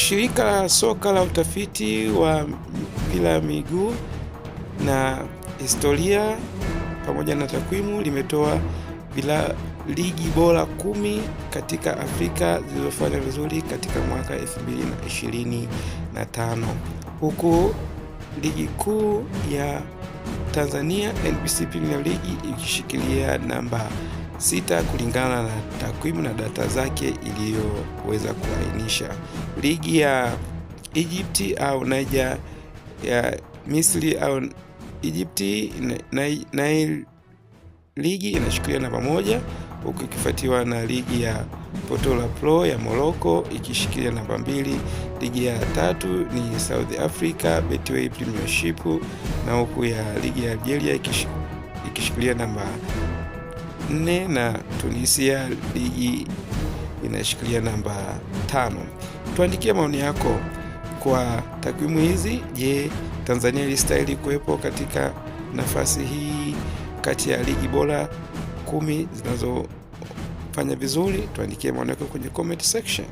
Shirika la soka la utafiti wa mpira wa miguu na historia pamoja na takwimu limetoa ligi bora 10 katika Afrika zilizofanya vizuri katika mwaka 2025, huku ligi kuu ya Tanzania NBC Premier League ikishikilia namba 6 kulingana na takwimu na data zake iliyoweza kuainisha. Ligi ya Egypt au Niger ya Misri au Egypt na ligi inashikilia namba 1, huku ikifuatiwa na ligi ya Potola Pro ya Morocco ikishikilia namba 2. Ligi ya 3 ni South Africa Betway Premiership, na huku ya ligi ya Algeria ikishikilia namba 4, na Tunisia ligi inashikilia namba 5. Tuandikie maoni yako kwa takwimu hizi. Je, Tanzania ilistahili kuwepo katika nafasi hii kati ya ligi bora 10 zinazofanya vizuri? Tuandikie maoni yako kwenye comment section.